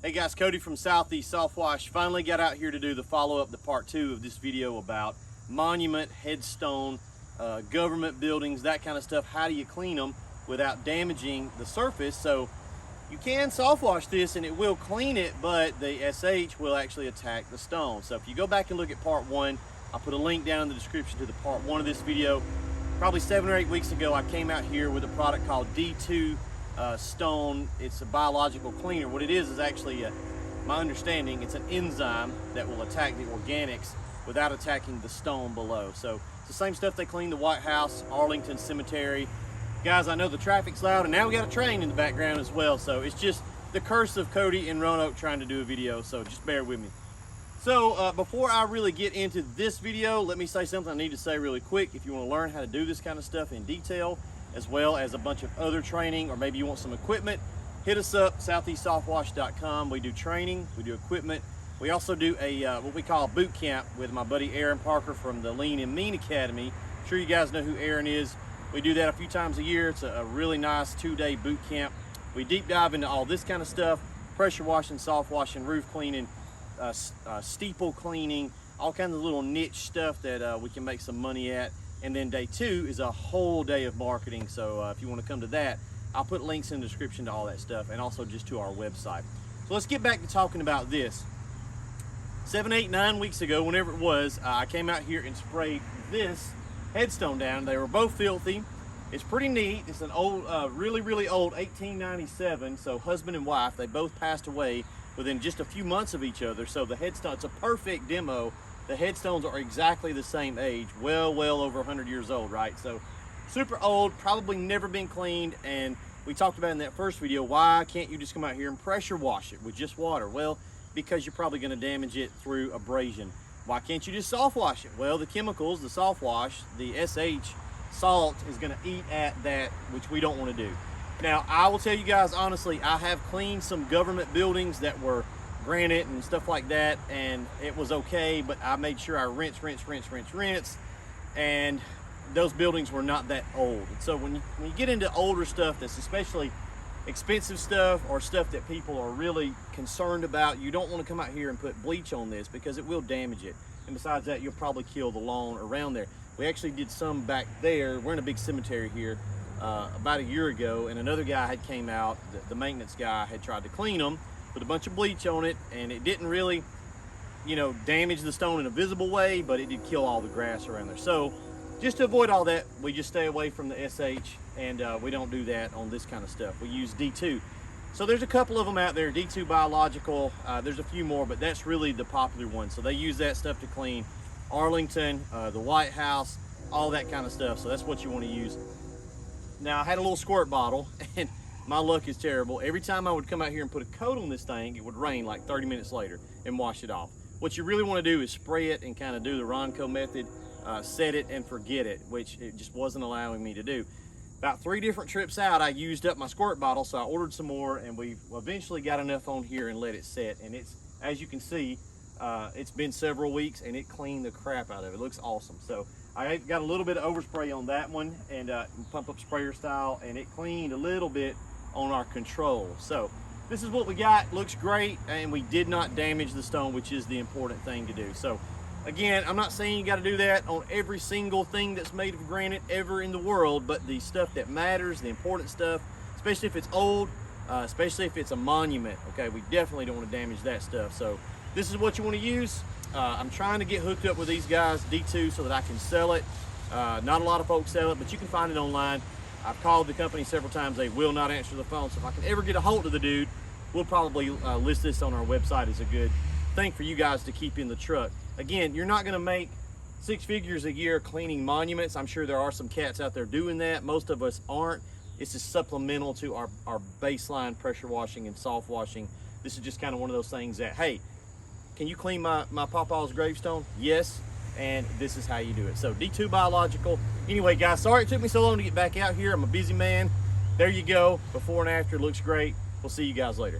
Hey guys, Cody from Southeast Softwash finally got out here to do the follow-up, the part 2 of this video about monument, headstone, government buildings, that kind of stuff. How do you clean them without damaging the surface? So you can soft wash this and it will clean it, but the SH will actually attack the stone. So if you go back and look at part 1, I'll put a link down in the description to the part 1 of this video. Probably 7 or 8 weeks ago, I came out here with a product called D2 stone. It's a biological cleaner. What it is actually, my understanding, it's an enzyme that will attack the organics without attacking the stone below. So it's the same stuff they clean the White House, Arlington Cemetery. Guys, I know the traffic's loud, and now we got a train in the background as well. So it's just the curse of Cody and Roanoke trying to do a video. So just bear with me. So before I really get into this video, let me say something I need to say really quick. If you want to learn how to do this kind of stuff in detail, as well as a bunch of other training, or maybe you want some equipment, hit us up, southeastsoftwash.com. We do training, we do equipment. We also do a what we call a boot camp with my buddy Aaron Parker from the Lean and Mean Academy. I'm sure you guys know who Aaron is. We do that a few times a year. It's a really nice 2-day boot camp. We deep dive into all this kind of stuff: pressure washing, soft washing, roof cleaning, steeple cleaning, all kinds of little niche stuff that we can make some money at. And then day 2 is a whole day of marketing. So if you want to come to that, I'll put links in the description to all that stuff, and also just to our website. So let's get back to talking about this. 7, 8, 9 weeks ago, whenever it was, I came out here and sprayed this headstone down. They were both filthy. It's pretty neat. It's an old, really, really old 1897. So husband and wife, they both passed away within just a few months of each other. So the headstone, it's a perfect demo. The headstones are exactly the same age, well over 100 years old, right? So super old, probably never been cleaned. And we talked about in that first video, why can't you just come out here and pressure wash it with just water? Well, because you're probably gonna damage it through abrasion. Why can't you just soft wash it? Well, the chemicals, the soft wash, the SH salt is gonna eat at that, which we don't wanna do. Now, I will tell you guys honestly, I have cleaned some government buildings that were granite and stuff like that, and it was okay, but I made sure I rinse, and those buildings were not that old. And so when you get into older stuff that's especially expensive stuff, or stuff that people are really concerned about, you don't want to come out here and put bleach on this, because it will damage it. And besides that, you'll probably kill the lawn around there. We actually did some back there. We're in a big cemetery here about a year ago, and another guy had came out, the maintenance guy had tried to clean them, put a bunch of bleach on it, and it didn't really, you know, damage the stone in a visible way, but it did kill all the grass around there. So just to avoid all that, we just stay away from the SH, and we don't do that on this kind of stuff. We use D2. So there's a couple of them out there, D2 biological. There's a few more, but that's really the popular one. So they use that stuff to clean Arlington, the White House, all that kind of stuff. So that's what you want to use. Now, I had a little squirt bottle, and my luck is terrible. Every time I would come out here and put a coat on this thing, it would rain like 30 minutes later and wash it off. What you really want to do is spray it and kind of do the Ronco method, set it and forget it, which it just wasn't allowing me to do. About 3 different trips out, I used up my squirt bottle, so I ordered some more, and we eventually got enough on here and let it set. And it's, as you can see, it's been several weeks, and it cleaned the crap out of it. It looks awesome. So I got a little bit of overspray on that one, and pump up sprayer style, and it cleaned a little bit on our control. So this is what we got. Looks great, and we did not damage the stone, which is the important thing to do. So again, I'm not saying you got to do that on every single thing that's made of granite ever in the world, but the stuff that matters, the important stuff, especially if it's old, especially if it's a monument, okay, we definitely don't want to damage that stuff. So this is what you want to use. I'm trying to get hooked up with these guys, D2, so that I can sell it. Not a lot of folks sell it, but you can find it online. I've called the company several times. They will not answer the phone. So if I can ever get a hold of the dude, we'll probably list this on our website as a good thing for you guys to keep in the truck. Again, you're not going to make 6 figures a year cleaning monuments. I'm sure there are some cats out there doing that. Most of us aren't. It's just supplemental to our baseline pressure washing and soft washing. This is just kind of one of those things that, hey, can you clean my Papa's gravestone? Yes. And this is how you do it. So D2 biological. Anyway, guys, sorry it took me so long to get back out here. I'm a busy man. There you go. Before and after, looks great. We'll see you guys later.